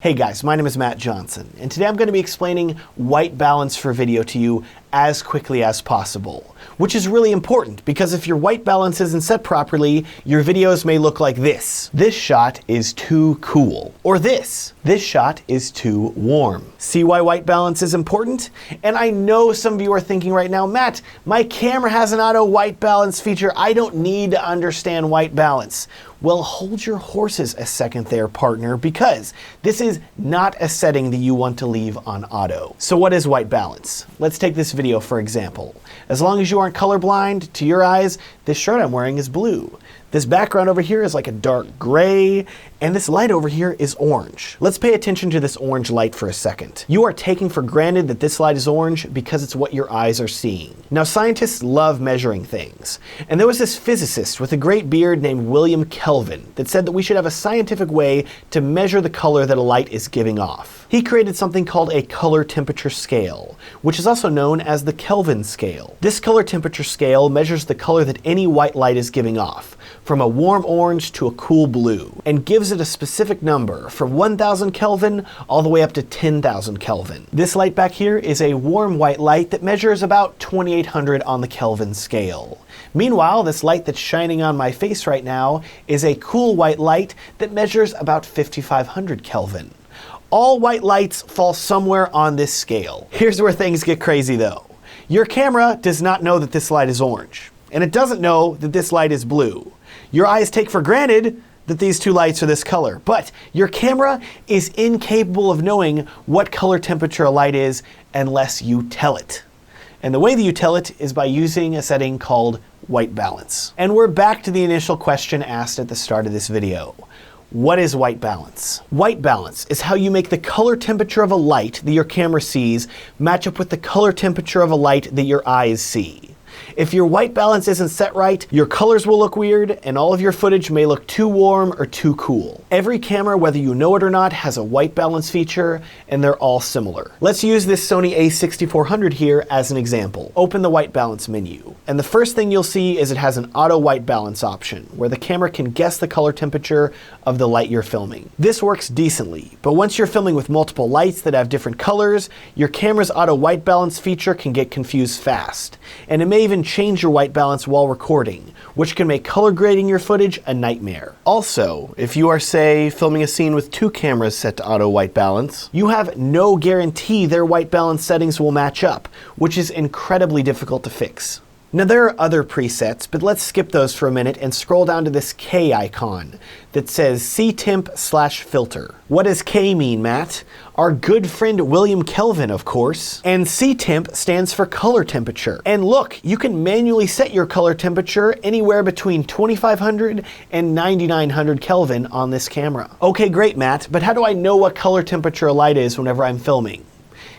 Hey guys, my name is Matt Johnson, and today I'm going to be explaining white balance for video to you as quickly as possible, which is really important because if your white balance isn't set properly, your videos may look like this. This shot is too cool. Or this. This shot is too warm. See why white balance is important? And I know some of you are thinking right now, Matt, my camera has an auto white balance feature. I don't need to understand white balance. Well, hold your horses a second there, partner, because this is not a setting that you want to leave on auto. So what is white balance? Let's take this video for example. As long as you aren't colorblind, to your eyes, this shirt I'm wearing is blue. This background over here is like a dark gray, and this light over here is orange. Let's pay attention to this orange light for a second. You are taking for granted that this light is orange because it's what your eyes are seeing. Now, scientists love measuring things, and there was this physicist with a great beard named William Kelvin that said that we should have a scientific way to measure the color that a light is giving off. He created something called a color temperature scale, which is also known as the Kelvin scale. This color temperature scale measures the color that any white light is giving off, from a warm orange to a cool blue, and gives it a specific number from 1000 Kelvin all the way up to 10,000 Kelvin. This light back here is a warm white light that measures about 2800 on the Kelvin scale. Meanwhile, this light that's shining on my face right now is a cool white light that measures about 5500 Kelvin. All white lights fall somewhere on this scale. Here's where things get crazy though. Your camera does not know that this light is orange, and it doesn't know that this light is blue. Your eyes take for granted that these two lights are this color, but your camera is incapable of knowing what color temperature a light is unless you tell it. And the way that you tell it is by using a setting called white balance. And we're back to the initial question asked at the start of this video. What is white balance? White balance is how you make the color temperature of a light that your camera sees match up with the color temperature of a light that your eyes see. If your white balance isn't set right, your colors will look weird and all of your footage may look too warm or too cool. Every camera, whether you know it or not, has a white balance feature and they're all similar. Let's use this Sony a6400 here as an example. Open the white balance menu, and the first thing you'll see is it has an auto white balance option where the camera can guess the color temperature of the light you're filming. This works decently, but once you're filming with multiple lights that have different colors, your camera's auto white balance feature can get confused fast, and it may even change your white balance while recording, which can make color grading your footage a nightmare. Also, if you are, say, filming a scene with two cameras set to auto white balance, you have no guarantee their white balance settings will match up, which is incredibly difficult to fix. Now there are other presets, but let's skip those for a minute and scroll down to this K icon that says ctemp/filter. What does K mean, Matt? Our good friend William Kelvin, of course. And ctemp stands for color temperature. And look, you can manually set your color temperature anywhere between 2500 and 9900 Kelvin on this camera. Okay, great, Matt, but how do I know what color temperature a light is whenever I'm filming?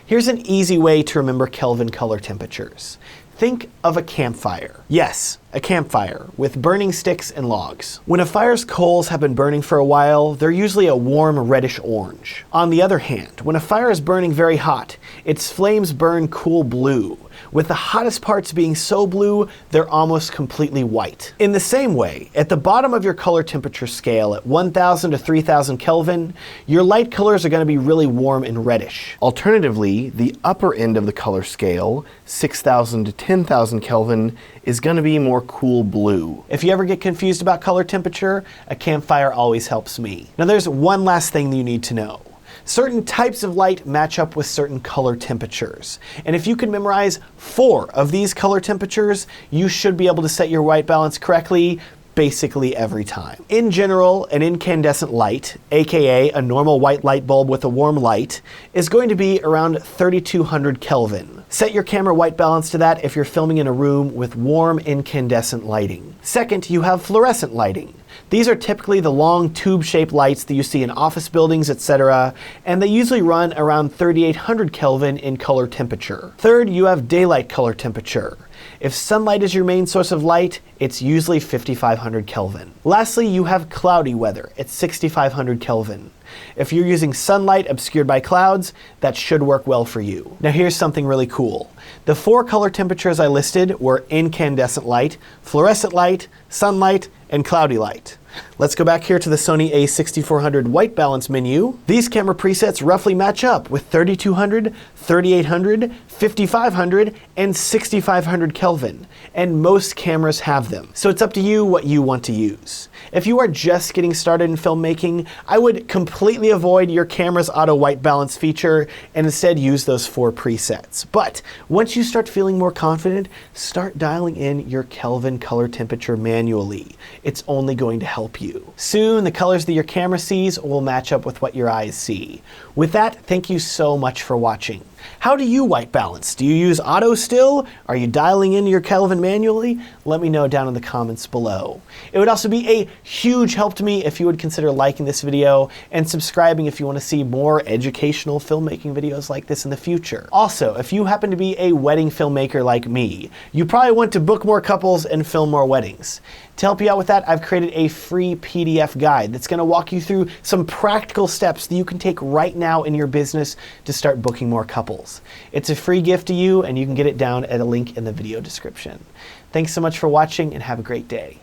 Here's an easy way to remember Kelvin color temperatures. Think of a campfire. Yes, a campfire with burning sticks and logs. When a fire's coals have been burning for a while, they're usually a warm reddish orange. On the other hand, when a fire is burning very hot, its flames burn cool blue, with the hottest parts being so blue, they're almost completely white. In the same way, at the bottom of your color temperature scale at 1000 to 3000 Kelvin, your light colors are going to be really warm and reddish. Alternatively, the upper end of the color scale, 6000 to 10,000 Kelvin, is going to be more cool blue. If you ever get confused about color temperature, a campfire always helps me. Now there's one last thing that you need to know. Certain types of light match up with certain color temperatures. And if you can memorize 4 of these color temperatures, you should be able to set your white balance correctly basically every time. In general, an incandescent light, aka a normal white light bulb with a warm light, is going to be around 3200 Kelvin. Set your camera white balance to that if you're filming in a room with warm incandescent lighting. Second, you have fluorescent lighting. These are typically the long tube-shaped lights that you see in office buildings, etc., and they usually run around 3800 Kelvin in color temperature. Third, you have daylight color temperature. If sunlight is your main source of light, it's usually 5500 Kelvin. Lastly, you have cloudy weather at 6500 Kelvin. If you're using sunlight obscured by clouds, that should work well for you. Now here's something really cool. The 4 color temperatures I listed were incandescent light, fluorescent light, sunlight, and cloudy light. Let's go back here to the Sony a6400 white balance menu. These camera presets roughly match up with 3200, 3800, 5500, and 6500 Kelvin, and most cameras have them. So it's up to you what you want to use. If you are just getting started in filmmaking, I would completely avoid your camera's auto white balance feature and instead use those 4 presets. But once you start feeling more confident, start dialing in your Kelvin color temperature manually. It's only going to help you. Soon, the colors that your camera sees will match up with what your eyes see. With that, thank you so much for watching. How do you white balance? Do you use auto still? Are you dialing in your Kelvin manually? Let me know down in the comments below. It would also be a huge help to me if you would consider liking this video and subscribing if you want to see more educational filmmaking videos like this in the future. Also, if you happen to be a wedding filmmaker like me, you probably want to book more couples and film more weddings. To help you out with that, I've created a free PDF guide that's going to walk you through some practical steps that you can take right now in your business to start booking more couples. It's a free gift to you, and you can get it down at a link in the video description. Thanks so much for watching, and have a great day.